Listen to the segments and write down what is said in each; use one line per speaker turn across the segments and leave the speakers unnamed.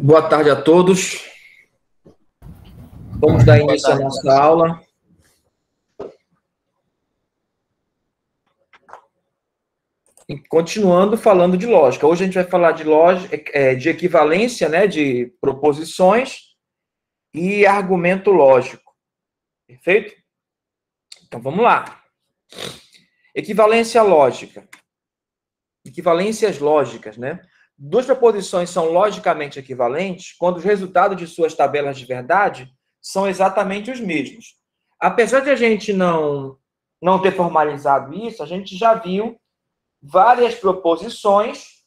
Boa tarde a todos. Vamos dar início à nossa aula. E continuando falando de lógica. Hoje a gente vai falar de lógica, de equivalência, né, de proposições e argumento lógico. Perfeito? Então vamos lá. Equivalência lógica. Equivalências lógicas, né? Duas proposições são logicamente equivalentes quando os resultados de suas tabelas de verdade são exatamente os mesmos. Apesar de a gente não ter formalizado isso, a gente já viu várias proposições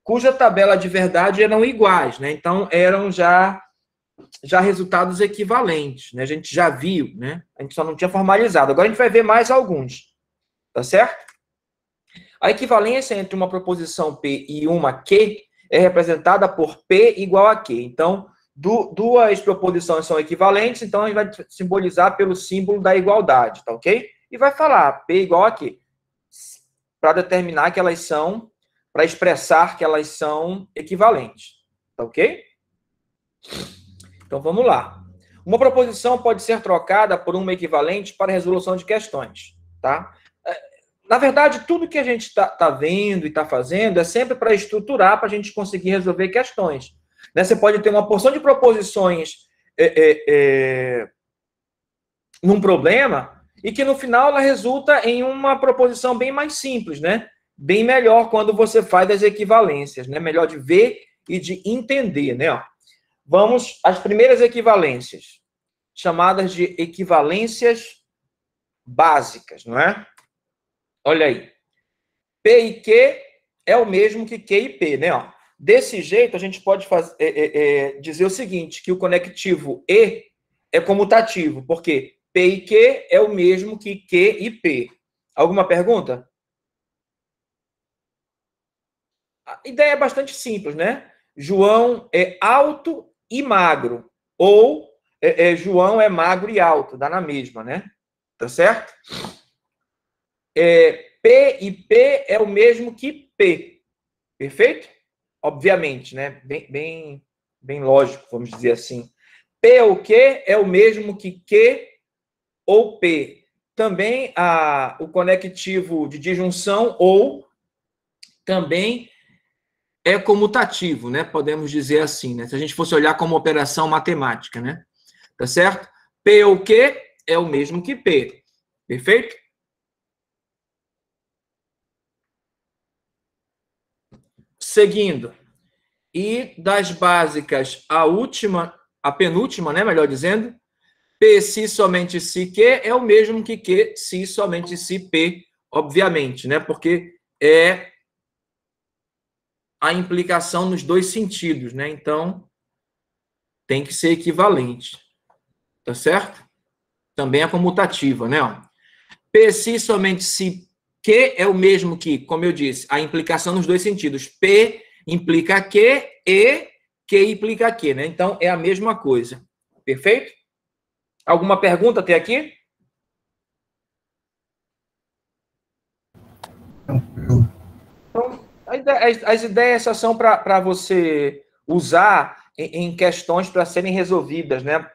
cuja tabela de verdade eram iguais, né? Então, eram já resultados equivalentes, né? A gente já viu, né? A gente só não tinha formalizado. Agora a gente vai ver mais alguns, tá certo? A equivalência entre uma proposição P e uma Q é representada por P igual a Q. Então, duas proposições são equivalentes, então a gente vai simbolizar pelo símbolo da igualdade, tá ok? E vai falar P igual a Q, para determinar que elas são, para expressar que elas são equivalentes, tá ok? Então, vamos lá. Uma proposição pode ser trocada por uma equivalente para resolução de questões, tá? Na verdade, tudo que a gente está vendo e está fazendo é sempre para estruturar, para a gente conseguir resolver questões. Né? Você pode ter uma porção de proposições num problema e que no final ela resulta em uma proposição bem mais simples, né? Bem melhor quando você faz as equivalências, né? Melhor de ver e de entender, né? Ó, vamos às primeiras equivalências, chamadas de equivalências básicas, não é? Olha aí. P e Q é o mesmo que Q e P, né? Ó, desse jeito, a gente pode dizer o seguinte, que o conectivo E é comutativo, porque P e Q é o mesmo que Q e P. Alguma pergunta? A ideia é bastante simples, né? João é alto e magro, ou João é magro e alto, dá na mesma, né? Tá certo? P e P é o mesmo que P. Perfeito? Obviamente, né? Bem lógico, vamos dizer assim. P ou Q é o mesmo que Q ou P. Também o conectivo de disjunção ou também é comutativo, né? Podemos dizer assim, né? Se a gente fosse olhar como operação matemática, né? Tá certo? P ou Q é o mesmo que P. Perfeito? Seguindo. E das básicas, a penúltima, né? Melhor dizendo, P se somente se Q é o mesmo que Q se somente se P, obviamente, né? Porque é a implicação nos dois sentidos, né? Então, tem que ser equivalente. Tá certo? Também é comutativa, né? P se somente se Q é o mesmo que, como eu disse, a implicação nos dois sentidos. P implica Q e Q implica Q, né? Então, é a mesma coisa. Perfeito? Alguma pergunta até aqui? Então, as ideias só são para você usar em questões para serem resolvidas, né?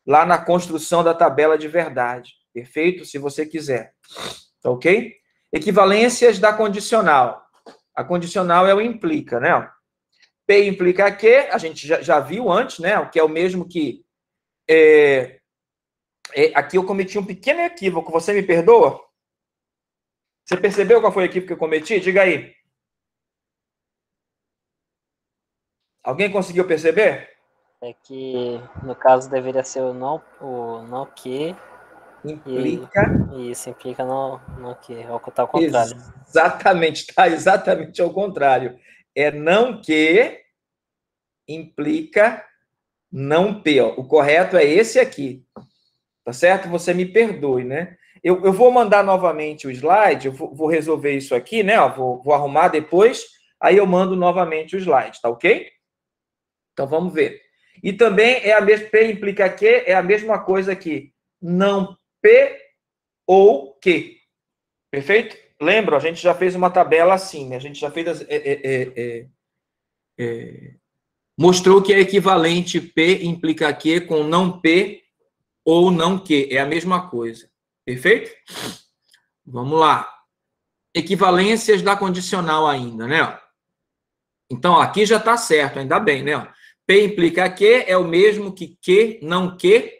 Lá na construção da tabela de verdade. Perfeito? Se você quiser. Tá ok? Equivalências da condicional. A condicional é o implica, né? P implica Q, a gente já viu antes, né? O que é o mesmo que... aqui eu cometi um pequeno equívoco. Você me perdoa? Você percebeu qual foi o equívoco que eu cometi? Diga aí. Alguém conseguiu perceber?
É que, no caso, deveria ser o não que.
Implica.
E isso implica no que. É o que está ao contrário.
Exatamente, está exatamente ao contrário. É não que implica não P. Ó. O correto é esse aqui. Tá certo? Você me perdoe, né? Eu vou mandar novamente o slide, eu vou resolver isso aqui, né? Ó, vou arrumar depois, aí eu mando novamente o slide, tá ok? Então vamos ver. E também é a mesma, P implica Q, é a mesma coisa que não P ou Q. Perfeito? Lembra, a gente já fez uma tabela assim, né? A gente já fez mostrou que é equivalente P implica Q com não P ou não Q. É a mesma coisa. Perfeito? Vamos lá. Equivalências da condicional ainda, né? Então, aqui já está certo, ainda bem, né? P implica Q é o mesmo que Q, não Q,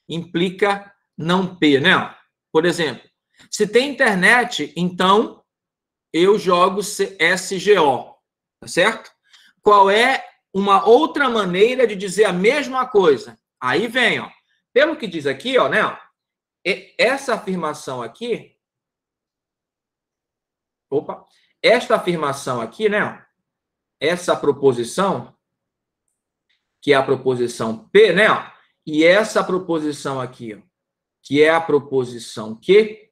implica não P, né? Por exemplo, se tem internet, então eu jogo SGO, tá certo? Qual é uma outra maneira de dizer a mesma coisa? Aí vem, ó. Pelo que diz aqui, ó, né? Essa afirmação aqui, esta afirmação aqui, né? Essa proposição, que é a proposição P, né? E essa proposição aqui, ó, que é a proposição Q,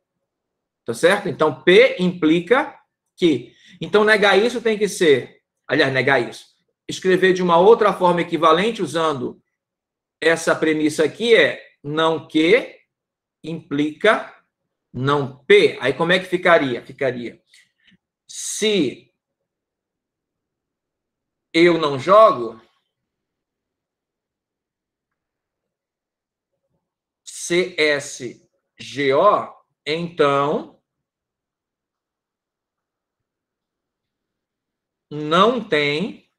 tá certo? Então, P implica Q. Então, negar isso tem que ser, aliás, negar isso, escrever de uma outra forma equivalente usando essa premissa aqui é não Q implica não P. Aí, como é que ficaria? Ficaria, se eu não jogo, CSGO, então não tem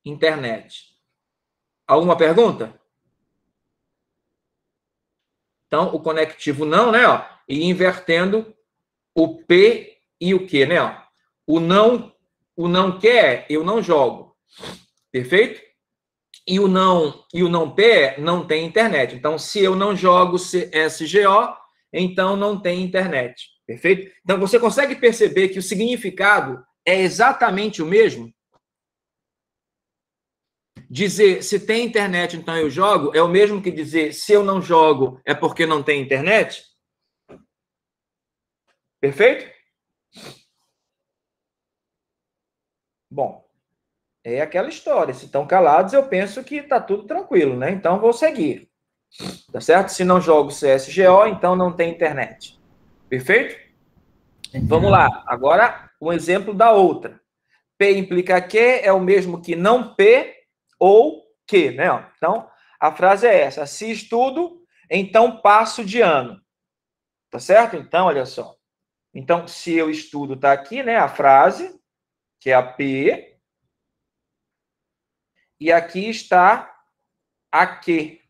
internet. Alguma pergunta? Então, o conectivo não, né? Ó, e invertendo o P e o Q, né? Ó. O não quer, eu não jogo. Perfeito? E o não P é, não tem internet. Então, se eu não jogo SGO, então não tem internet. Perfeito? Então, você consegue perceber que o significado é exatamente o mesmo? Dizer se tem internet, então eu jogo, é o mesmo que dizer se eu não jogo, é porque não tem internet? Perfeito? Bom, é aquela história. Se estão calados, eu penso que está tudo tranquilo, né? Então, vou seguir. Tá certo? Se não jogo CSGO, então não tem internet. Perfeito? Vamos lá. Agora, um exemplo da outra. P implica Q é o mesmo que não P ou Q, né? Então, a frase é essa. Se estudo, então passo de ano. Tá certo? Então, olha só. Então, se eu estudo, tá aqui, né? A frase, que é a P. E aqui está a Q.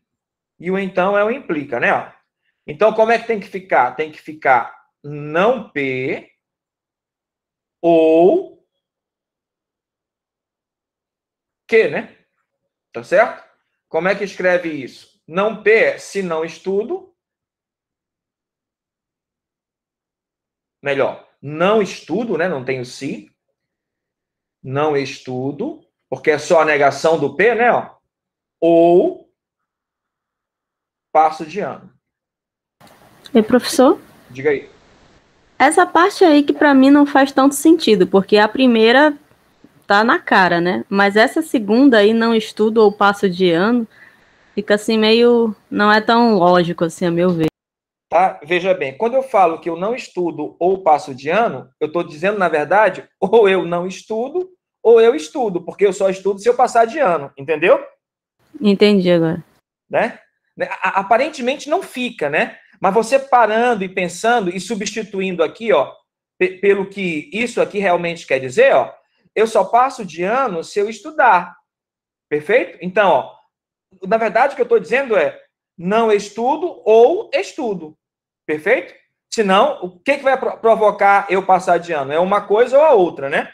E o então é o implica, né? Então, como é que tem que ficar? Tem que ficar não P ou Q, né? Tá certo? Como é que escreve isso? Não P é se não estudo. Melhor, não estudo, né? Não tem o se. Não estudo, porque é só a negação do P, né? Ou passo de ano.
E professor?
Diga aí.
Essa parte aí que para mim não faz tanto sentido, porque a primeira tá na cara, né? Mas essa segunda aí, não estudo ou passo de ano, fica assim meio... não é tão lógico assim, a meu ver.
Tá? Veja bem, quando eu falo que eu não estudo ou passo de ano, eu estou dizendo, na verdade, ou eu não estudo ou eu estudo, porque eu só estudo se eu passar de ano, entendeu?
Entendi agora.
Né? Aparentemente não fica, né? Mas você parando e pensando e substituindo aqui, ó, pelo que isso aqui realmente quer dizer, ó, eu só passo de ano se eu estudar. Perfeito? Então, ó, na verdade, o que eu estou dizendo é não estudo ou estudo. Perfeito? Senão, o que vai provocar eu passar de ano? É uma coisa ou a outra, né?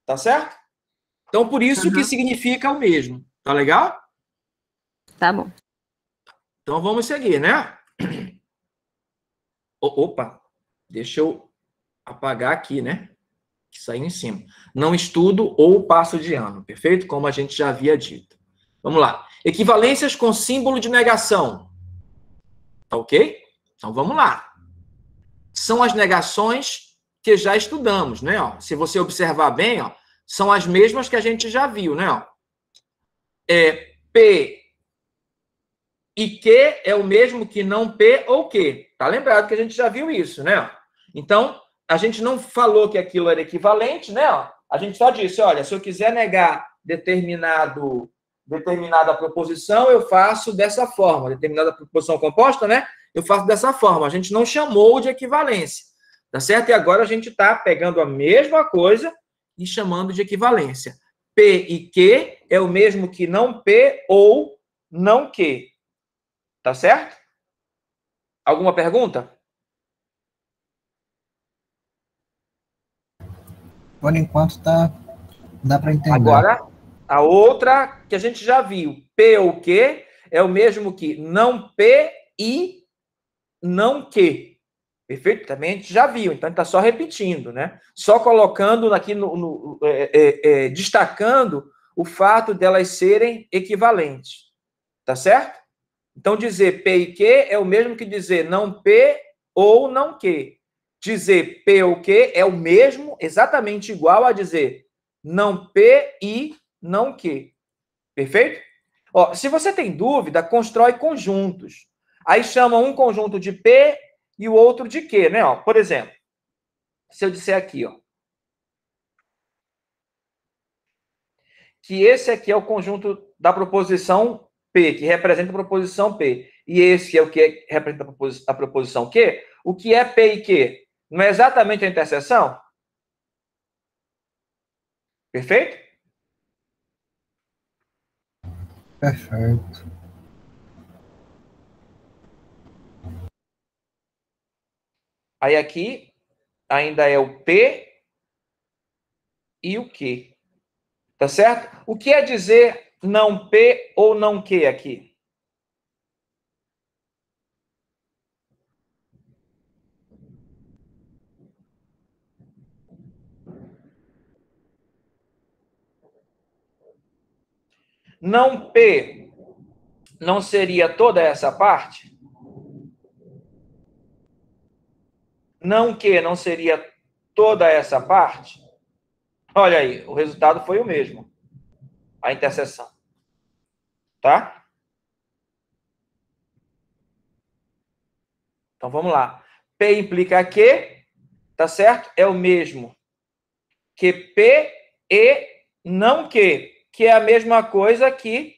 Tá certo? Então, por isso que significa o mesmo. Tá legal?
Tá bom.
Então, vamos seguir, né? Opa, deixa eu apagar aqui, né? Que saiu em cima. Não estudo ou passo de ano. Perfeito? Como a gente já havia dito. Vamos lá. Equivalências com símbolo de negação. Tá ok? Então, vamos lá. São as negações que já estudamos, né? Ó, se você observar bem, ó, são as mesmas que a gente já viu, né? Ó. P e Q é o mesmo que não P ou Q. Tá lembrado que a gente já viu isso, né? Então, a gente não falou que aquilo era equivalente, né? A gente só disse, olha, se eu quiser negar determinada proposição, eu faço dessa forma. Determinada proposição composta, né? Eu faço dessa forma. A gente não chamou de equivalência. Tá certo? E agora a gente está pegando a mesma coisa e chamando de equivalência. P e Q é o mesmo que não P ou não Q. Tá certo? Alguma pergunta?
Por enquanto dá para entender.
Agora, a outra que a gente já viu, P ou Q, é o mesmo que não P e não Q. Perfeito? Também a gente já viu, então a gente está só repetindo, né? Só colocando aqui, destacando o fato delas serem equivalentes. Tá certo? Então, dizer P e Q é o mesmo que dizer não P ou não Q. Dizer P ou Q é o mesmo, exatamente igual a dizer não P e não Q. Perfeito? Ó, se você tem dúvida, constrói conjuntos. Aí chama um conjunto de P e o outro de Q, né? Ó, por exemplo, se eu disser aqui, ó, que esse aqui é o conjunto da proposição P, que representa a proposição P, e esse é o que representa a proposição Q, o que é P e Q? Não é exatamente a interseção? Perfeito?
Perfeito.
Aí aqui ainda é o P e o Q. Tá certo? O que é dizer não P ou não Q aqui? Não P não seria toda essa parte? Não Q não seria toda essa parte? Olha aí, o resultado foi o mesmo. A interseção. Tá? Então, vamos lá. P implica Q, tá certo? É o mesmo que P e não Q, que é a mesma coisa que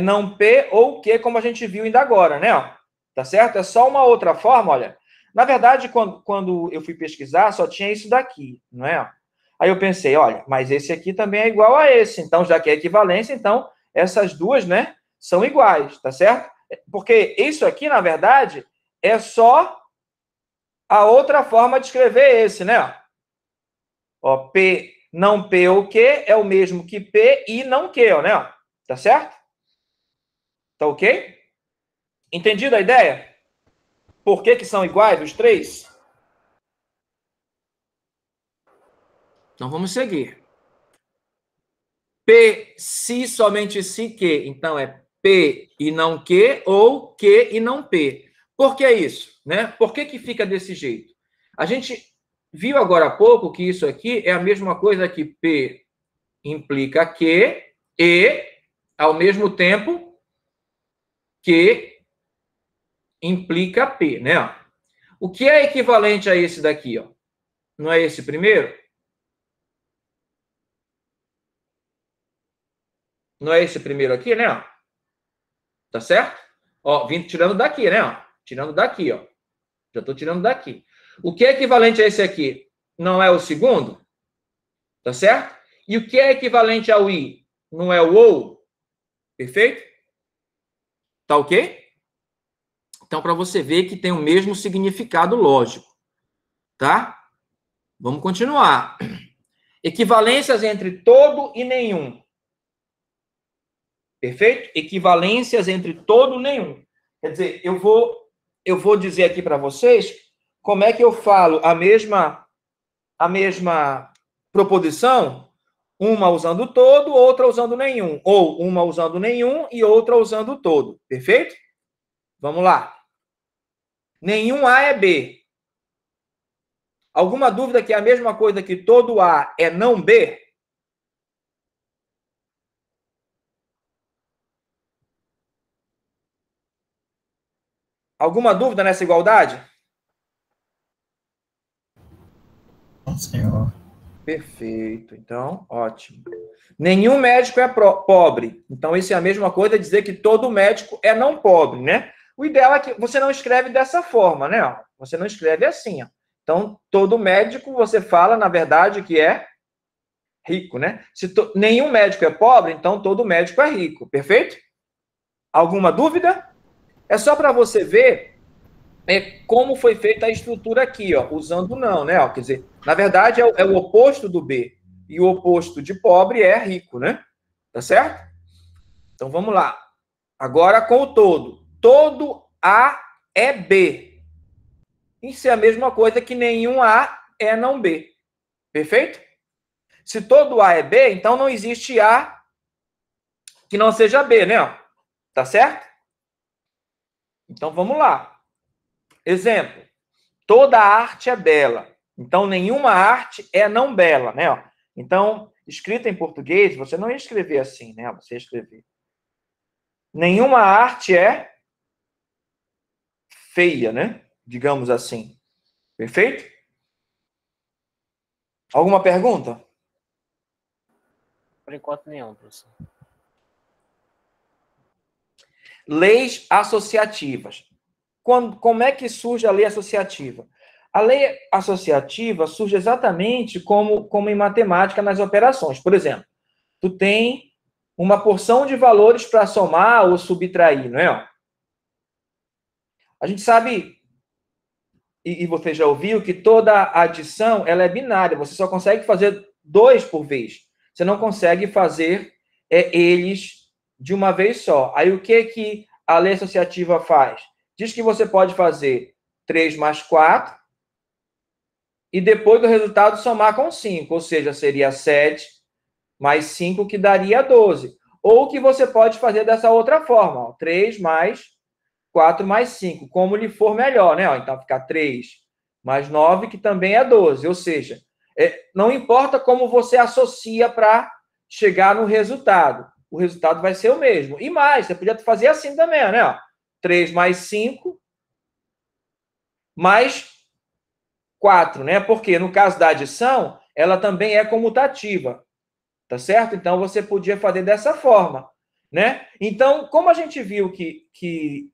não P ou Q, como a gente viu ainda agora, né? Ó, tá certo? É só uma outra forma, olha. Na verdade, quando eu fui pesquisar, só tinha isso daqui, não é? Aí eu pensei, olha, mas esse aqui também é igual a esse. Então, já que é equivalência, então, essas duas, né, são iguais, tá certo? Porque isso aqui, na verdade, é só a outra forma de escrever esse, né? Ó, P, não P ou Q é o mesmo que P e não Q, né? Tá certo? Tá ok? Entendido a ideia? Por que são iguais os três? Então vamos seguir. P, se, somente se, Q. Então é P e não Q ou Q e não P. Por que isso? Né? Por que fica desse jeito? A gente viu agora há pouco que isso aqui é a mesma coisa que P implica Q e, ao mesmo tempo, Q implica P, né? O que é equivalente a esse daqui, ó? Não é esse primeiro? Não é esse primeiro aqui, né? Tá certo? Ó, vim tirando daqui, né? Tirando daqui, ó. Já estou tirando daqui. O que é equivalente a esse aqui? Não é o segundo? Tá certo? E o que é equivalente ao I? Não é o OU? Perfeito? Tá ok? Então, para você ver que tem o mesmo significado lógico. Tá? Vamos continuar. Equivalências entre todo e nenhum. Perfeito? Equivalências entre todo e nenhum. Quer dizer, eu vou dizer aqui para vocês como é que eu falo a mesma proposição, uma usando todo, outra usando nenhum. Ou uma usando nenhum e outra usando todo. Perfeito? Vamos lá. Nenhum A é B. Alguma dúvida que é a mesma coisa que todo A é não B? Alguma dúvida nessa igualdade?
Sim, senhor.
Perfeito. Então, ótimo. Nenhum médico é pobre. Então, isso é a mesma coisa dizer que todo médico é não pobre, né? O ideal é que você não escreve dessa forma, né? Você não escreve assim, ó. Então, todo médico, você fala, na verdade, que é rico, né? Se nenhum médico é pobre, então todo médico é rico. Perfeito? Alguma dúvida? É só para você ver como foi feita a estrutura aqui, ó, usando não, né? Ó, quer dizer, na verdade, é o oposto do B. E o oposto de pobre é rico, né? Tá certo? Então, vamos lá. Agora, com o todo. Todo A é B. Isso é a mesma coisa que nenhum A é não B. Perfeito? Se todo A é B, então não existe A que não seja B, né? Tá certo? Então, vamos lá. Exemplo. Toda arte é bela. Então, nenhuma arte é não bela, né? Então, escrita em português, você não ia escrever assim, né? Você ia escrever. Nenhuma arte é feia, né? Digamos assim. Perfeito? Alguma pergunta?
Por enquanto, nenhum, professor.
Leis associativas. Como é que surge a lei associativa? A lei associativa surge exatamente como em matemática nas operações. Por exemplo, tu tem uma porção de valores para somar ou subtrair, não é? A gente sabe, e você já ouviu, que toda adição ela é binária. Você só consegue fazer 2 por vez. Você não consegue fazer eles de uma vez só. Aí o que a lei associativa faz? Diz que você pode fazer 3 mais 4 e depois do resultado somar com 5, ou seja, seria 7 mais 5, que daria 12. Ou que você pode fazer dessa outra forma, ó, 3 mais 4 mais 5, como lhe for melhor, né? Então, fica 3 mais 9, que também é 12. Ou seja, não importa como você associa para chegar no resultado. O resultado vai ser o mesmo. E mais, você podia fazer assim também, né? 3 mais 5 mais 4, né? Porque no caso da adição, ela também é comutativa. Tá certo? Então, você podia fazer dessa forma, né? Então, como a gente viu que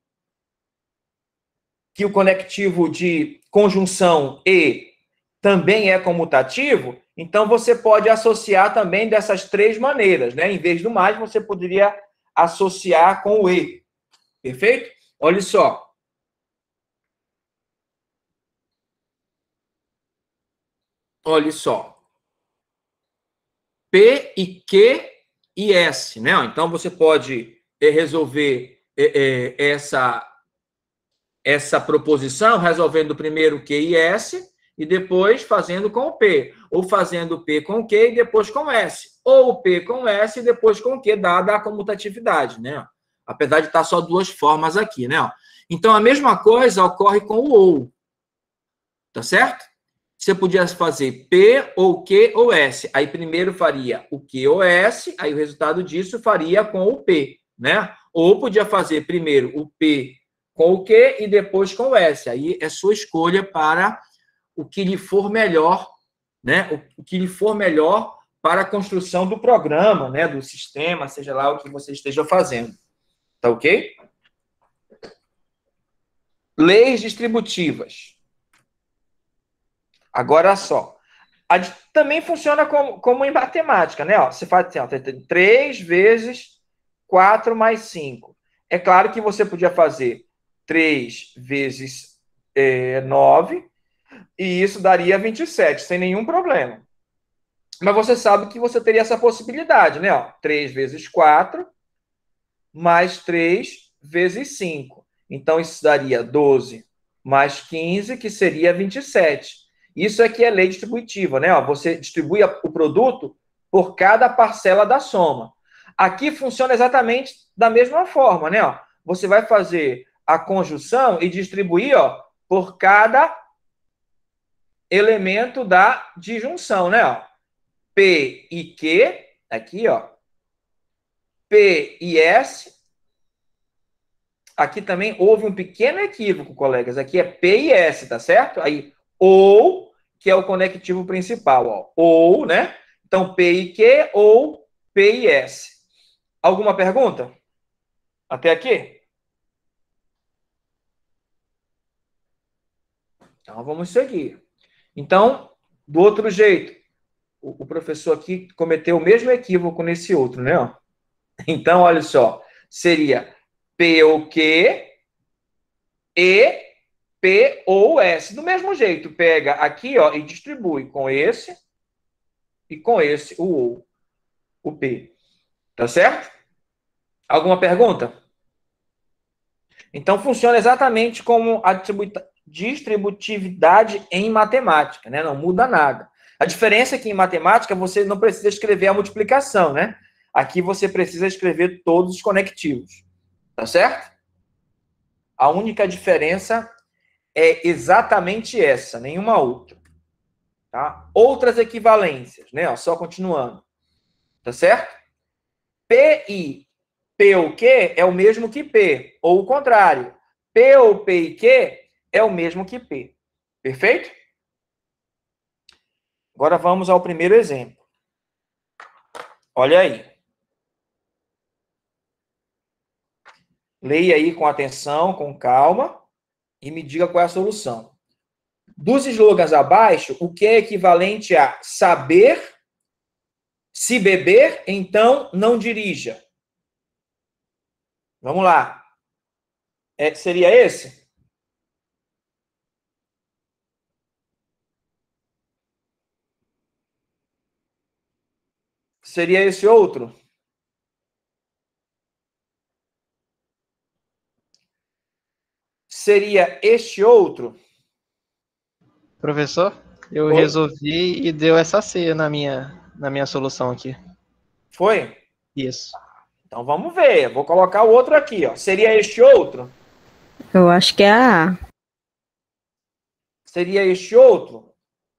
o conectivo de conjunção e também é comutativo, então você pode associar também dessas 3 maneiras, né? Em vez do mais, você poderia associar com o e. Perfeito? Olha só. Olha só. P e Q e S, né? Então, você pode resolver essa proposição resolvendo primeiro Q e S e depois fazendo com o P. Ou fazendo P com Q e depois com S. Ou P com S e depois com Q, dada a comutatividade, né? Apesar de estar só 2 formas aqui, né? Então, a mesma coisa ocorre com o ou. Tá certo? Você podia fazer P ou Q ou S. Aí primeiro faria o Q ou S, aí o resultado disso faria com o P, né? Ou podia fazer primeiro o P com o Q e depois com o S. Aí é sua escolha para o que lhe for melhor, né? O que lhe for melhor para a construção do programa, né? Do sistema, seja lá o que você esteja fazendo. Tá ok? Leis distributivas. Agora só. Também funciona como em matemática, né? Você faz assim, 3 vezes 4 mais 5. É claro que você podia fazer 3 vezes 9, e isso daria 27, sem nenhum problema. Mas você sabe que você teria essa possibilidade, né? 3 vezes 4, mais 3 vezes 5. Então, isso daria 12 mais 15, que seria 27. Isso aqui é lei distributiva, né? Você distribui o produto por cada parcela da soma. Aqui funciona exatamente da mesma forma, né? Você vai fazer a conjunção e distribuir por cada elemento da disjunção, né? P e Q, aqui, P e S. Aqui também houve um pequeno equívoco, colegas. Aqui é P e S, tá certo? Aí, ou que é o conectivo principal, ó. Ou, né? Então, P e Q ou P e S. Alguma pergunta? Até aqui? Então, vamos seguir. Então, do outro jeito, o professor aqui cometeu o mesmo equívoco nesse outro, né? Então, olha só, seria P ou Q e P ou S. Do mesmo jeito, pega aqui, ó, e distribui com esse e com esse, o P. Tá certo? Alguma pergunta? Então, funciona exatamente como a distributividade em matemática, né? Não muda nada. A diferença é que em matemática você não precisa escrever a multiplicação, né? Aqui você precisa escrever todos os conectivos. Tá certo? A única diferença é exatamente essa, nenhuma outra. Tá? Outras equivalências, né? Ó, só continuando. Tá certo? PI, P ou Q é o mesmo que P, ou o contrário. P ou P e Q é o mesmo que P. Perfeito? Agora vamos ao primeiro exemplo. Olha aí. Leia aí com atenção, com calma, e me diga qual é a solução. Dos slogans abaixo, o que é equivalente a saber, se beber, então não dirija? Vamos lá. Seria esse? Seria esse outro? Seria este outro?
Professor, eu
Oi?
resolvi e deu essa C na minha solução aqui.
Foi?
Isso.
Então vamos ver. Vou colocar o outro aqui, ó. Seria este outro?
Eu acho que é a A.
Seria este outro?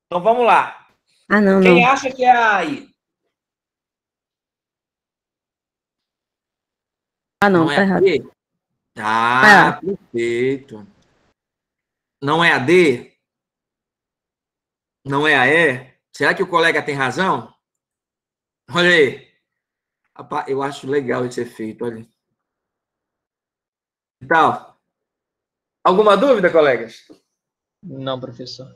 Então vamos lá.
Ah, não,
Quem
não.
acha que é a aí?
Ah, não,
Não é
tá
a
errado.
D? Tá, perfeito. Não é a D? Não é a E? Será que o colega tem razão? Olha aí. Rapaz, eu acho legal esse efeito, olha. Então, alguma dúvida, colegas?
Não, professor.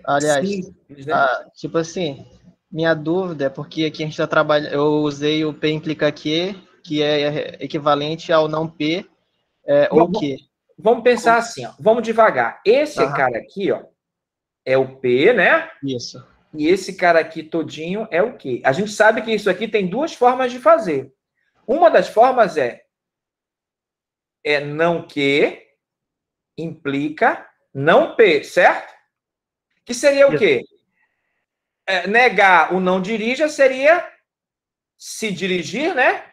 Aliás,
Simples, né?
tipo assim, minha dúvida é porque aqui a gente está trabalhando. Eu usei o P implica Q, que é equivalente ao não P ou Q.
Vamos pensar assim, ó. Vamos devagar. Esse cara aqui, ó, é o P, né?
Isso.
E esse cara aqui todinho é o Q. A gente sabe que isso aqui tem duas formas de fazer. Uma das formas é não Q implica não P, certo? Que seria o quê? Negar o não dirija seria se dirigir, né?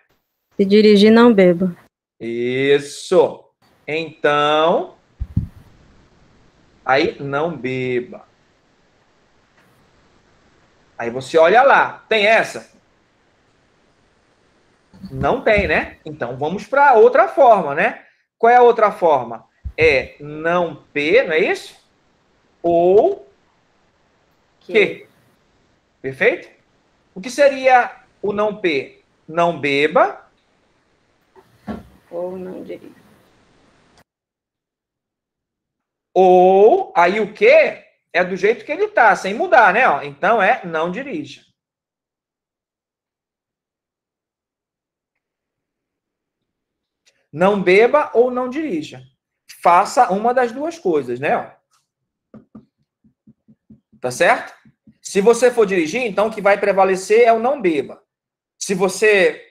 Se dirigir, não beba.
Isso. Então, aí não beba. Aí você olha lá, tem essa? Não tem, né? Então vamos para outra forma, né? Qual é a outra forma? É não P, não é isso? Ou Q. Perfeito? O que seria o não P? Não beba.
Ou não dirija.
Ou, aí o Q é do jeito que ele tá, sem mudar, né? Ó, então é não dirija. Não beba ou não dirija. Faça uma das duas coisas, né? Tá certo? Se você for dirigir, então o que vai prevalecer é o não beba. Se você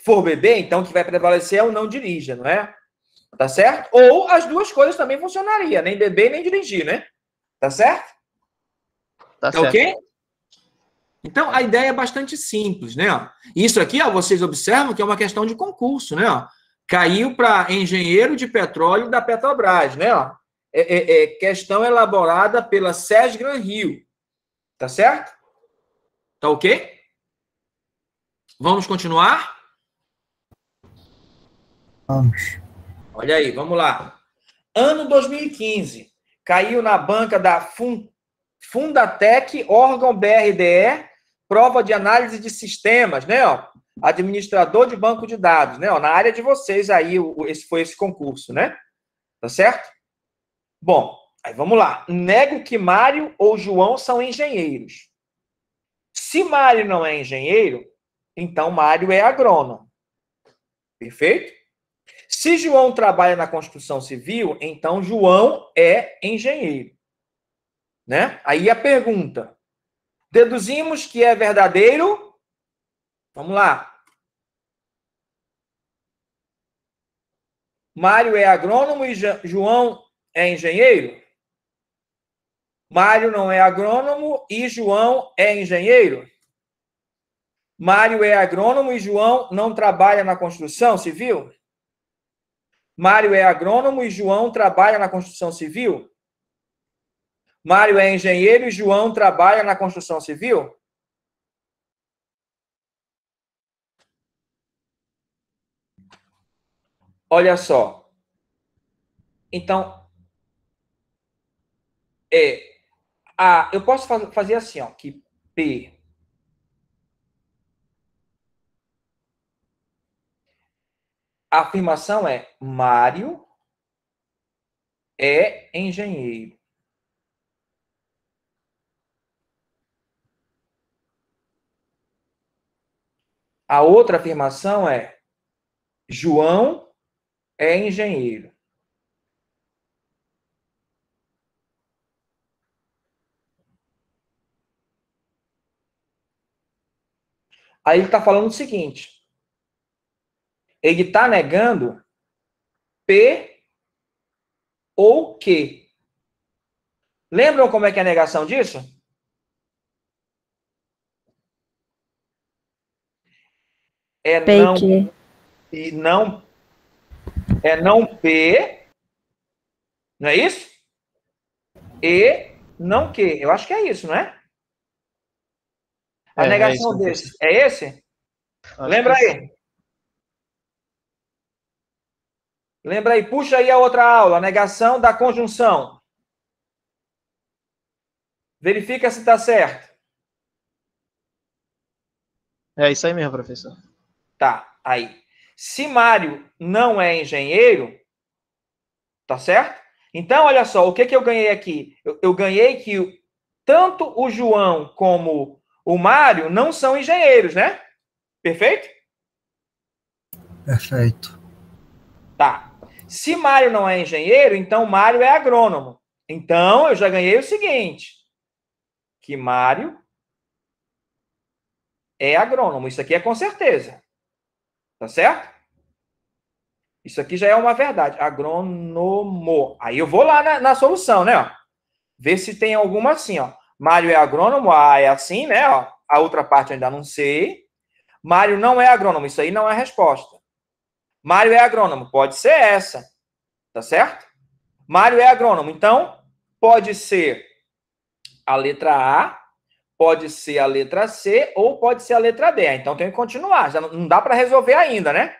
for beber, então o que vai prevalecer é o não dirija, não é? Tá certo? Ou as duas coisas também funcionaria, nem beber nem dirigir, né? Tá certo?
Tá certo.
Ok? Então, a ideia é bastante simples, né? Isso aqui, ó, vocês observam que é uma questão de concurso, né? Caiu para engenheiro de petróleo da Petrobras, né? Questão elaborada pela Sérgio Gran Rio. Tá certo? Tá ok? Vamos continuar?
Vamos.
Olha aí, vamos lá. Ano 2015. caiu na banca da Fundatec, órgão BRDE, prova de análise de sistemas, né? Ó, administrador de banco de dados, né? Ó, na área de vocês aí, esse concurso, né? Tá certo? Bom, aí vamos lá. Nego que Mário ou João são engenheiros. Se Mário não é engenheiro, então Mário é agrônomo. Perfeito? Se João trabalha na construção civil, então João é engenheiro. Né? Aí a pergunta. Deduzimos que é verdadeiro. Vamos lá. Mário é agrônomo e João é engenheiro? Mário não é agrônomo e João é engenheiro? Mário é agrônomo e João não trabalha na construção civil? Mário é agrônomo e João trabalha na construção civil? Mário é engenheiro e João trabalha na construção civil? Olha só. Então, eu posso fazer assim, ó, que P a afirmação é Mário é engenheiro. A outra afirmação é João é engenheiro. Aí ele está falando o seguinte. Ele está negando P ou Q. Lembram como é que é a negação disso? É não e não P, não é isso? E não Q. Eu acho que é isso, não é? A negação
isso,
desse é esse? Lembra aí? Lembra aí, puxa aí a outra aula, a negação da conjunção. Verifica se está certo.
É isso aí mesmo, professor.
Tá, aí. Se Mário não é engenheiro, tá certo? Então, olha só, o que eu ganhei aqui? Eu ganhei que tanto o João como o Mário não são engenheiros, né? Perfeito?
Perfeito.
Tá. Se Mário não é engenheiro, então Mário é agrônomo. Então, eu já ganhei o seguinte, que Mário é agrônomo. Isso aqui é com certeza. Tá certo? Isso aqui já é uma verdade. Agrônomo. Aí eu vou lá na solução, né? Ó. Ver se tem alguma assim, ó. Mário é agrônomo, é assim, né? Ó. A outra parte eu ainda não sei. Mário não é agrônomo. Isso aí não é resposta. Mário é agrônomo. Pode ser essa. Tá certo? Mário é agrônomo. Então, pode ser a letra A, pode ser a letra C ou pode ser a letra D. Então, tem que continuar. Já não dá para resolver ainda, né?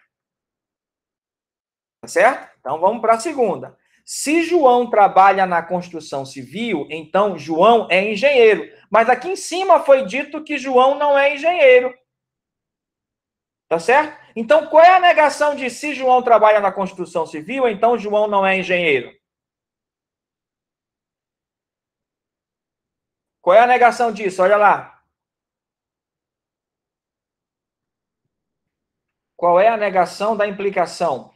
Tá certo? Então, vamos para a segunda. Se João trabalha na construção civil, então João é engenheiro. Mas aqui em cima foi dito que João não é engenheiro. Tá certo? Então, qual é a negação de se João trabalha na construção civil, então João não é engenheiro? Qual é a negação disso? Olha lá. Qual é a negação da implicação?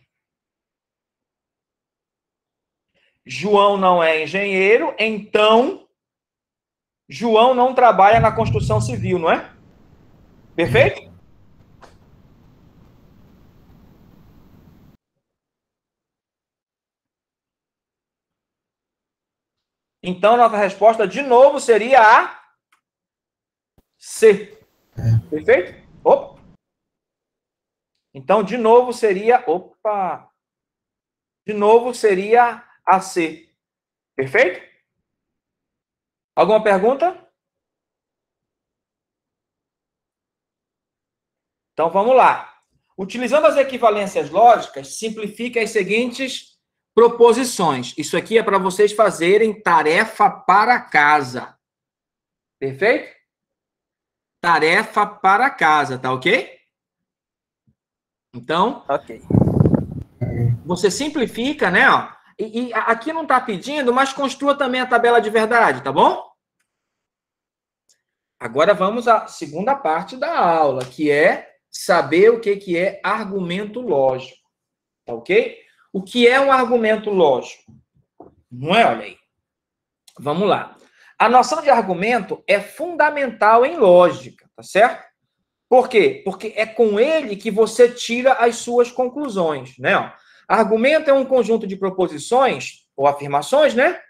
João não é engenheiro, então João não trabalha na construção civil, não é? Perfeito? Então, nossa resposta, de novo, seria a C. Perfeito? Opa. Então, de novo, seria... Opa! De novo, seria a C. Perfeito? Alguma pergunta? Então, vamos lá. Utilizando as equivalências lógicas, simplifique as seguintes proposições. Isso aqui é para vocês fazerem tarefa para casa. Perfeito? Tarefa para casa, tá ok? Então,
Ok.
você simplifica, né? Ó, e aqui não está pedindo, mas construa também a tabela de verdade, tá bom? Agora vamos à segunda parte da aula, que é saber o que é argumento lógico. Tá ok? O que é um argumento lógico? Não é? Olha aí. Vamos lá. A noção de argumento é fundamental em lógica, tá certo? Por quê? Porque é com ele que você tira as suas conclusões, né? Ó, argumento é um conjunto de proposições ou afirmações, né?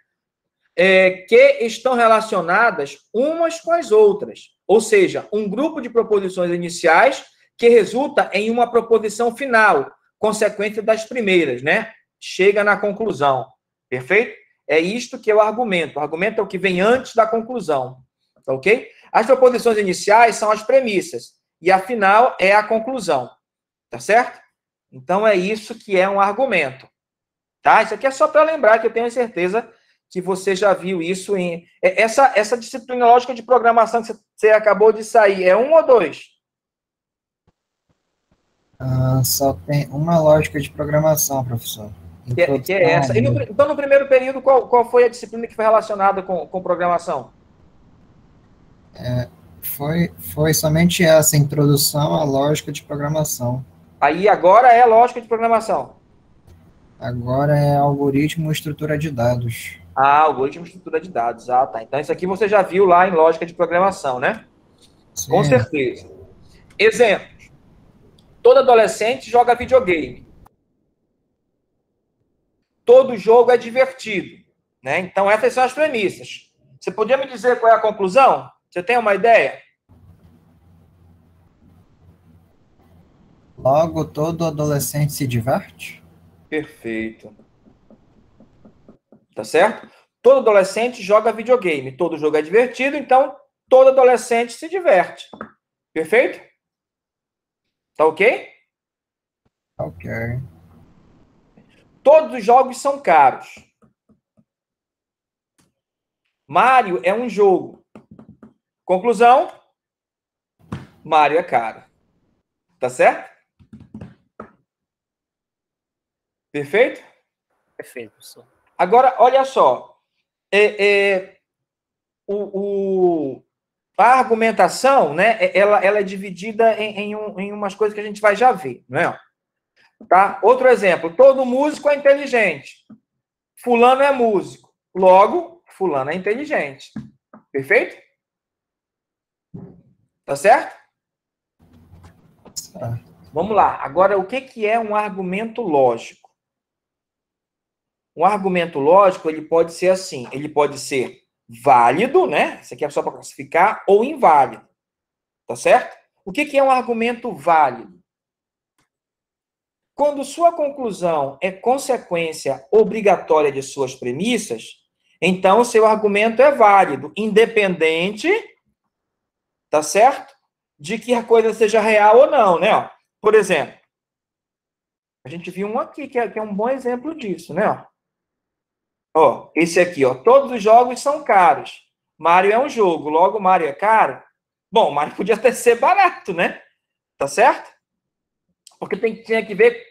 Que estão relacionadas umas com as outras. Ou seja, um grupo de proposições iniciais que resulta em uma proposição final, consequência das primeiras, né? Chega na conclusão. Perfeito? É isto que é o argumento. O argumento é o que vem antes da conclusão. Tá ok? As proposições iniciais são as premissas. E a final é a conclusão. Tá certo? Então, é isso que é um argumento. Tá? Isso aqui é só para lembrar, que eu tenho certeza que você já viu isso em... Essa disciplina lógica de programação que você acabou de sair, é 1 ou 2?
Só tem uma lógica de programação, professor.
Que é essa. Então, no primeiro período, qual foi a disciplina que foi relacionada com programação?
Foi somente essa, introdução à lógica de programação.
Aí, agora é lógica de programação.
Agora é algoritmo e estrutura de dados.
Algoritmo e estrutura de dados. Tá. Então, isso aqui você já viu lá em lógica de programação, né?
Sim.
Com certeza. Exemplos. Todo adolescente joga videogame. Todo jogo é divertido, né? Então, essas são as premissas. Você podia me dizer qual é a conclusão? Você tem uma ideia?
Logo, todo adolescente se diverte?
Perfeito. Tá certo? Todo adolescente joga videogame. Todo jogo é divertido, então todo adolescente se diverte. Perfeito? Tá ok?
Ok.
Todos os jogos são caros. Mario é um jogo. Conclusão: Mario é caro. Tá certo? Perfeito?
Perfeito, professor.
Agora, olha só. A argumentação, né, ela é dividida em umas coisas que a gente vai já ver, não é? Tá? Outro exemplo, todo músico é inteligente. Fulano é músico. Logo, fulano é inteligente. Perfeito? Tá certo? Vamos lá. Agora, o que é um argumento lógico? Um argumento lógico, ele pode ser assim, ele pode ser válido, né? Isso aqui é só para classificar, ou inválido. Tá certo? O que é um argumento válido? Quando sua conclusão é consequência obrigatória de suas premissas, então seu argumento é válido, independente, tá certo? De que a coisa seja real ou não, né? Ó, por exemplo, a gente viu um aqui que é um bom exemplo disso, né? Ó, esse aqui, ó, todos os jogos são caros. Mario é um jogo, logo Mario é caro. Bom, Mario podia até ser barato, né? Tá certo? Porque tinha que ver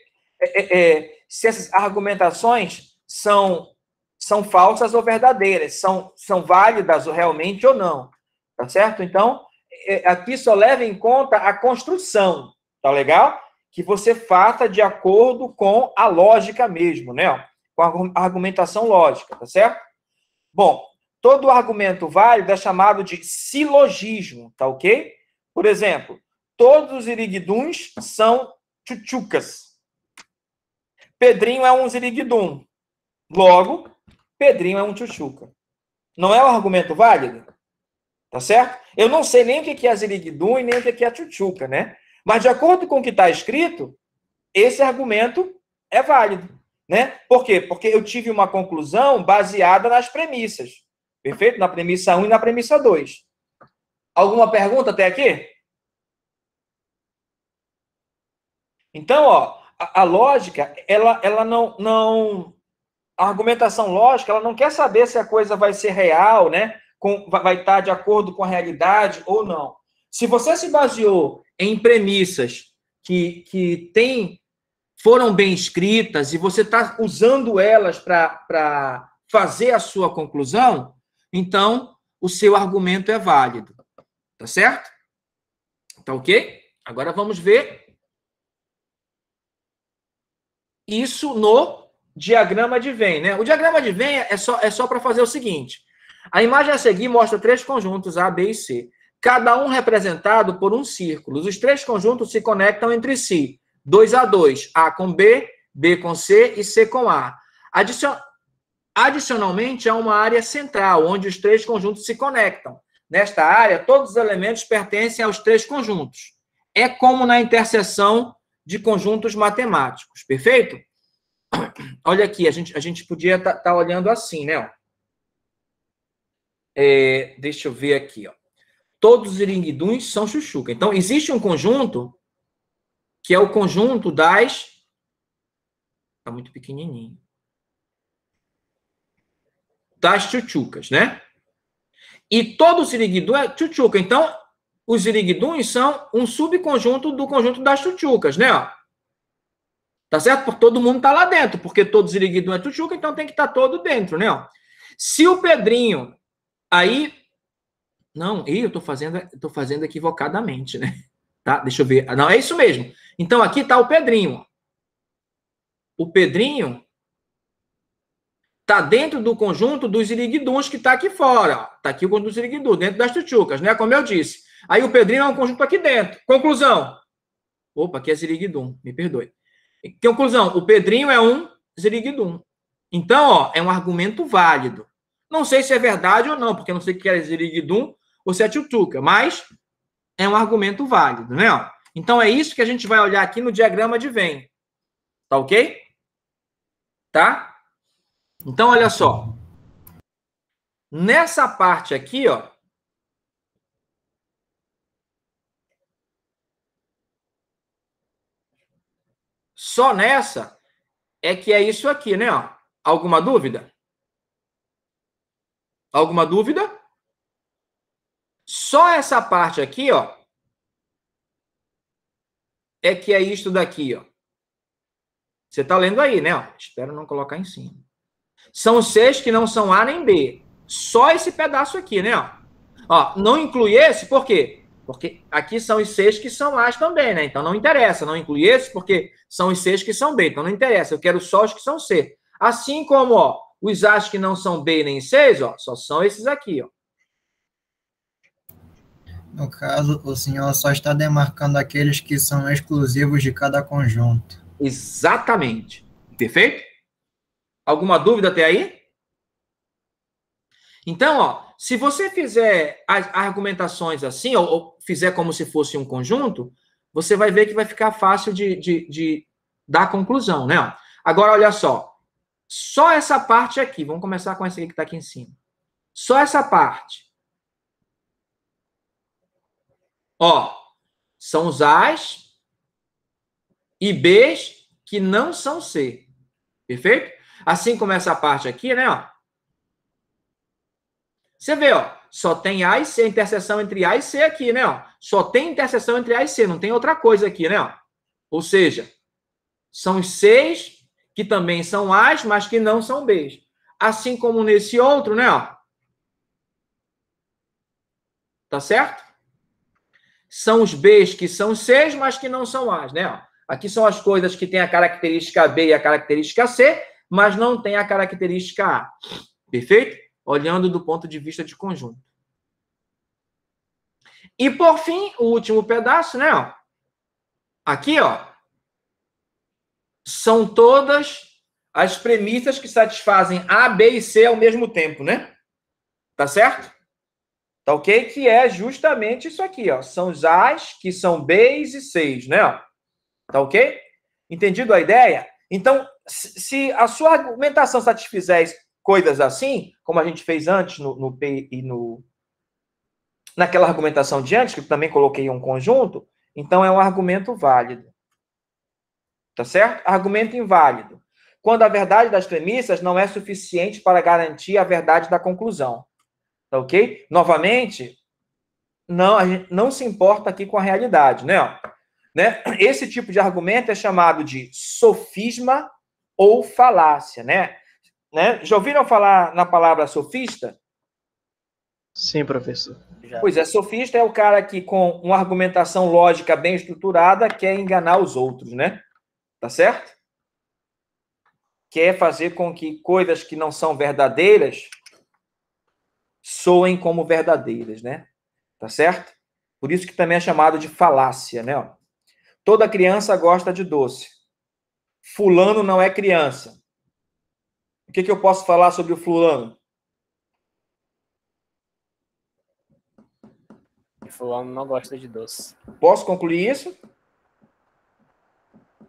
se essas argumentações são falsas ou verdadeiras, são válidas realmente ou não, tá certo? Então, aqui só leva em conta a construção, tá legal? Que você faça de acordo com a lógica mesmo, né? Com a argumentação lógica, tá certo? Bom, todo argumento válido é chamado de silogismo, tá ok? Por exemplo, todos os iriguiduns são tchutchucas. Pedrinho é um ziriguidum. Logo, Pedrinho é um tchutchuca. Não é um argumento válido? Tá certo? Eu não sei nem o que é ziriguidum e nem o que é tchutchuca, né? Mas, de acordo com o que está escrito, esse argumento é válido, né? Por quê? Porque eu tive uma conclusão baseada nas premissas. Perfeito? Na premissa 1 e na premissa 2. Alguma pergunta até aqui? Então, ó, a lógica, ela não a argumentação lógica, ela não quer saber se a coisa vai ser real, né? Vai estar de acordo com a realidade ou não. Se você se baseou em premissas que foram bem escritas e você está usando elas para fazer a sua conclusão, então o seu argumento é válido. Tá certo? Tá ok? Agora vamos ver isso no diagrama de Venn, né? O diagrama de Venn é só para fazer o seguinte. A imagem a seguir mostra 3 conjuntos A, B e C, cada um representado por um círculo. Os 3 conjuntos se conectam entre si, 2 a 2, A com B, B com C e C com A. Adicionalmente, há uma área central, onde os 3 conjuntos se conectam. Nesta área, todos os elementos pertencem aos 3 conjuntos. É como na interseção de conjuntos matemáticos, perfeito? Olha aqui, a gente podia estar olhando assim, né? Ó. Deixa eu ver aqui, ó. Todos os iringuiduns são chuchuca. Então, existe um conjunto que é o conjunto das... Está muito pequenininho. Das chuchucas, né? E todo siriguidum é chuchuca. Então, os iriguduns são um subconjunto do conjunto das chuchucas, né? Ó. Tá certo? Porque todo mundo tá lá dentro, porque todos os iriguduns é chuchuca, então tem que estar todo dentro, né? Ó. Se o Pedrinho aí... Não, eu tô fazendo equivocadamente, né? Tá? Deixa eu ver. Não, é isso mesmo. Então, aqui tá o Pedrinho. O Pedrinho tá dentro do conjunto dos iriguduns que tá aqui fora. Ó. Tá aqui o conjunto dos iriguduns, dentro das chuchucas, né? Como eu disse. Aí o Pedrinho é um conjunto aqui dentro. Conclusão. Opa, aqui é ziriguidum, me perdoe. Conclusão, o Pedrinho é um ziriguidum. Então, ó, é um argumento válido. Não sei se é verdade ou não, porque eu não sei o que é ziriguidum ou se é chuchuca, mas é um argumento válido, né? Ó. Então, é isso que a gente vai olhar aqui no diagrama de Venn. Tá ok? Tá? Então, olha só. Nessa parte aqui, ó, só nessa é que é isso aqui, né? Ó. Alguma dúvida? Alguma dúvida? Só essa parte aqui, ó, é que é isto daqui, ó. Você tá lendo aí, né? Ó. Espero não colocar em cima. São os 6 que não são A nem B. Só esse pedaço aqui, né? Ó, não inclui esse, por quê? Porque aqui são os 6 que são A's também, né? Então não interessa, não inclui esse, porque são os 6 que são B. Então não interessa, eu quero só os que são C. Assim como, ó, os A's que não são B nem 6, ó, só são esses aqui, ó.
No caso, o senhor só está demarcando aqueles que são exclusivos de cada conjunto.
Exatamente. Perfeito? Alguma dúvida até aí? Então, ó, se você fizer as argumentações assim, ou fizer como se fosse um conjunto, você vai ver que vai ficar fácil de dar conclusão, né? Agora, olha só. Só essa parte aqui. Vamos começar com essa aqui que está aqui em cima. Só essa parte. Ó, são os A's e B's que não são C. Perfeito? Assim como essa parte aqui, né? Ó. Você vê, ó, só tem A e C, interseção entre A e C aqui, né? Ó. Só tem interseção entre A e C, não tem outra coisa aqui, né? Ó. Ou seja, são os C's que também são A's, mas que não são B's. Assim como nesse outro, né? Ó. Tá certo? São os B's que são C's, mas que não são A's, né? Ó. Aqui são as coisas que têm a característica B e a característica C, mas não tem a característica A. Perfeito? Olhando do ponto de vista de conjunto. E, por fim, o último pedaço, né? Ó. Aqui, ó, são todas as premissas que satisfazem A, B e C ao mesmo tempo, né? Tá certo? Tá ok? Que é justamente isso aqui, ó. São os A's, que são B's e C's, né? Ó. Tá ok? Entendido a ideia? Então, se a sua argumentação satisfizer coisas assim, como a gente fez antes no P e naquela argumentação de antes, que eu também coloquei um conjunto, então é um argumento válido. Tá certo? Argumento inválido. quando a verdade das premissas não é suficiente para garantir a verdade da conclusão. Tá ok? Novamente, não, a gente não se importa aqui com a realidade, né? Esse tipo de argumento é chamado de sofisma ou falácia, né? Já ouviram falar na palavra sofista?
Sim, professor.
Já.
Pois é, sofista é o cara que, com uma argumentação lógica bem estruturada, quer enganar os outros, né? Tá certo? Quer fazer com que coisas que não são verdadeiras soem como verdadeiras, né? Tá certo? Por isso que também é chamado de falácia, né? Toda criança gosta de doce. Fulano não é criança. O que eu posso falar sobre o fulano?
Fulano não gosta de doce.
Posso concluir isso?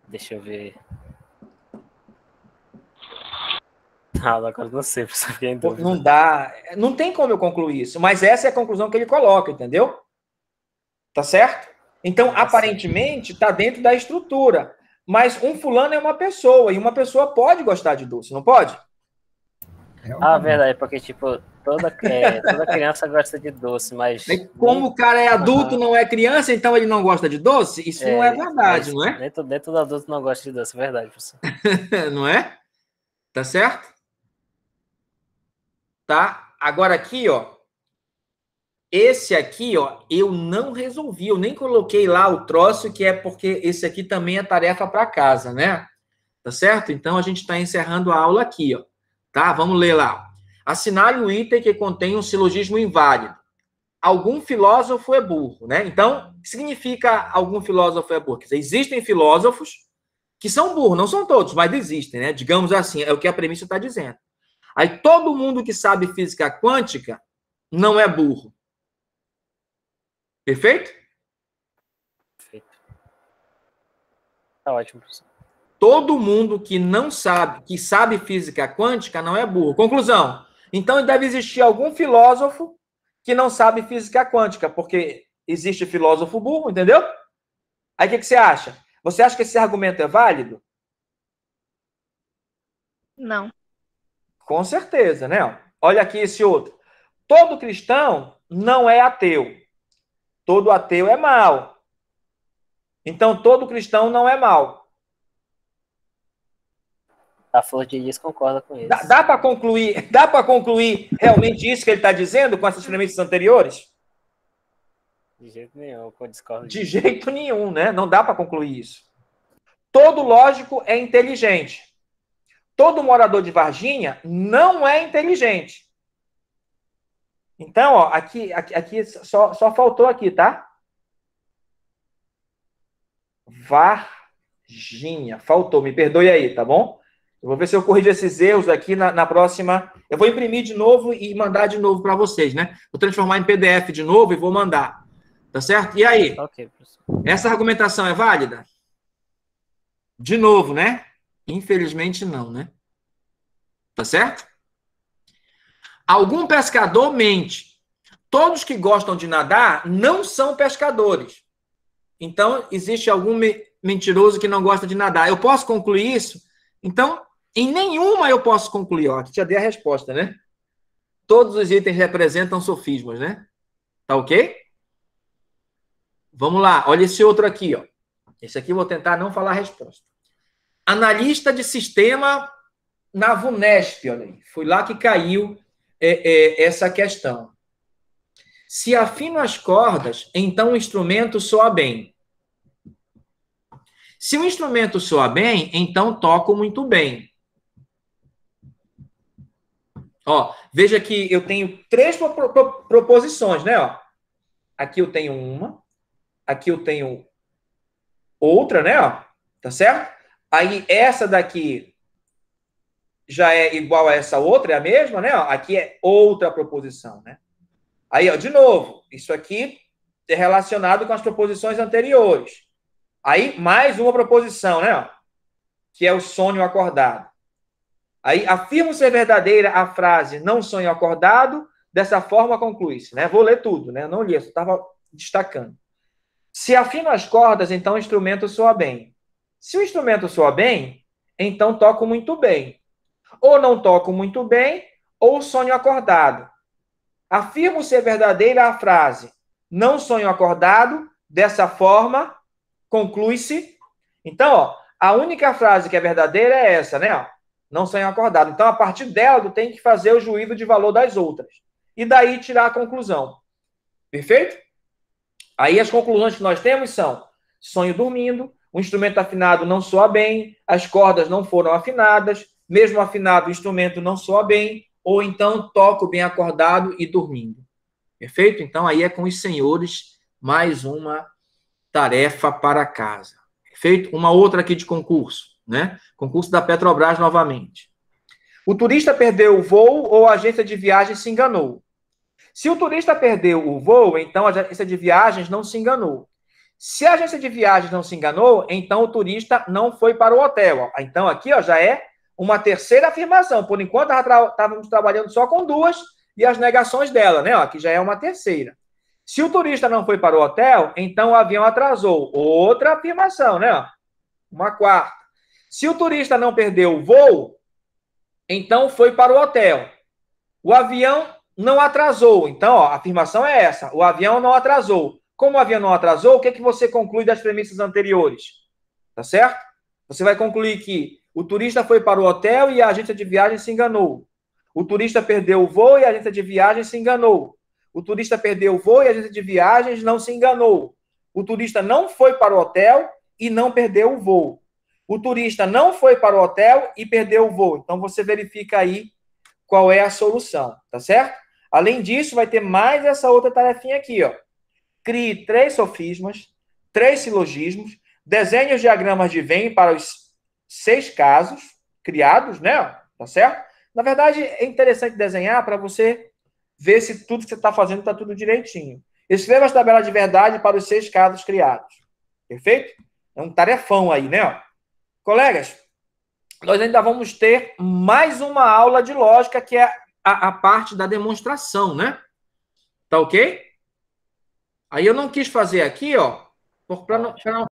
Deixa eu ver. Agora não sei, professor, fiquei em dúvida.
Não dá. Não tem como eu concluir isso, mas essa é a conclusão que ele coloca, entendeu? Tá certo? Então, aparentemente, está dentro da estrutura. Mas um fulano é uma pessoa, e uma pessoa pode gostar de doce, não pode?
Verdade, porque, tipo, toda criança gosta de doce, mas...
Como o cara é adulto, não é criança, então ele não gosta de doce? Isso não é verdade, não é?
Nem todo adulto não gosta de doce, é verdade, professor.
Não é? Tá certo? Tá? Agora aqui, ó. Esse aqui, ó, eu não resolvi, eu nem coloquei lá o troço, que é porque esse aqui também é tarefa para casa, né? Tá certo? Então, a gente está encerrando a aula aqui, ó. Tá? Vamos ler lá. Assinale o item que contém um silogismo inválido. Algum filósofo é burro, né? Então, o que significa algum filósofo é burro? Quer dizer, existem filósofos que são burros, não são todos, mas existem, né? Digamos assim, é o que a premissa está dizendo. Aí, todo mundo que sabe física quântica não é burro. Perfeito?
Perfeito. Tá ótimo, professor.
Todo mundo que não sabe, que sabe física quântica, não é burro. Conclusão. Então, deve existir algum filósofo que não sabe física quântica, porque existe filósofo burro, entendeu? Aí, o que você acha? Você acha que esse argumento é válido?
Não.
Com certeza, né? Olha aqui esse outro. Todo cristão não é ateu. Todo ateu é mau. Então, todo cristão não é mau.
A Flor de Lis concorda com isso.
Dá para concluir realmente isso que ele está dizendo com essas premissas anteriores?
De jeito nenhum, eu discordo.
De jeito nenhum, né? Não dá para concluir isso. Todo lógico é inteligente. Todo morador de Varginha não é inteligente. Então, ó, aqui só faltou aqui, tá? Varginha. Faltou, me perdoe aí, tá bom? Eu vou ver se eu corrijo esses erros aqui na próxima. Eu vou imprimir de novo e mandar de novo para vocês, né? Vou transformar em PDF de novo e vou mandar. Tá certo? E aí?
Ok, professor.
Essa argumentação é válida? De novo, né? Infelizmente não, né? Tá certo? Algum pescador mente. Todos que gostam de nadar não são pescadores. Então, existe algum mentiroso que não gosta de nadar. Eu posso concluir isso? Então, em nenhuma eu posso concluir. Ó, aqui já dei a resposta, né? Todos os itens representam sofismas, né? Tá ok? Vamos lá. Olha esse outro aqui, ó. Esse aqui eu vou tentar não falar a resposta. Analista de sistema na VUNESP, olha aí. Foi lá que caiu essa questão. Se afino as cordas, então o instrumento soa bem. Se o instrumento soa bem, então toco muito bem. Ó, veja que eu tenho 3 proposições, né? Ó. Aqui eu tenho uma, aqui eu tenho outra, né? Ó. Tá certo? Aí essa daqui já é igual a essa outra, é a mesma, né? Ó. Aqui é outra proposição, né? Aí, ó, de novo, isso aqui é relacionado com as proposições anteriores. Aí, mais uma proposição, né? Ó, que é o sonho acordado. Aí, afirmo ser verdadeira a frase não sonho acordado, dessa forma conclui-se, né? Vou ler tudo, né? Eu não li, eu estava destacando. Se afino as cordas, então o instrumento soa bem. Se o instrumento soa bem, então toco muito bem. Ou não toco muito bem, ou sonho acordado. Afirmo ser verdadeira a frase não sonho acordado, dessa forma, conclui-se. Então, ó, a única frase que é verdadeira é essa, né? Ó, não sonho acordado. Então, a partir dela, tu tem que fazer o juízo de valor das outras. E daí tirar a conclusão. Perfeito? Aí as conclusões que nós temos são sonho dormindo, o instrumento afinado não soa bem, as cordas não foram afinadas, mesmo afinado o instrumento não soa bem, ou então toco bem acordado e dormindo. Perfeito? Então aí é com os senhores mais uma tarefa para casa. Perfeito? Uma outra aqui de concurso, né? Concurso da Petrobras novamente. O turista perdeu o voo ou a agência de viagem se enganou? Se o turista perdeu o voo, então a agência de viagens não se enganou. Se a agência de viagens não se enganou, então o turista não foi para o hotel. Então aqui ó, já é uma terceira afirmação. Por enquanto estávamos trabalhando só com duas e as negações dela, né? Ó, aqui já é uma terceira. Se o turista não foi para o hotel, então o avião atrasou. Outra afirmação, né? Ó, uma quarta. Se o turista não perdeu o voo, então foi para o hotel. O avião não atrasou. Então, ó, a afirmação é essa. O avião não atrasou. Como o avião não atrasou, o que, que você conclui das premissas anteriores? Tá certo? Você vai concluir que o turista foi para o hotel e a agência de viagem se enganou. O turista perdeu o voo e a agência de viagem se enganou. O turista perdeu o voo e a agência de viagens não se enganou. O turista não foi para o hotel e não perdeu o voo. O turista não foi para o hotel e perdeu o voo. Então, você verifica aí qual é a solução, tá certo? Além disso, vai ter mais essa outra tarefinha aqui, ó. Crie 3 sofismas, 3 silogismos, desenhe os diagramas de Venn para os 6 casos criados, né? Tá certo? Na verdade, é interessante desenhar para você ver se tudo que você está fazendo está tudo direitinho. Escreva as tabelas de verdade para os 6 casos criados. Perfeito? É um tarefão aí, né? Colegas, nós ainda vamos ter mais uma aula de lógica, que é a parte da demonstração, né? Tá ok? Aí eu não quis fazer aqui, ó, para não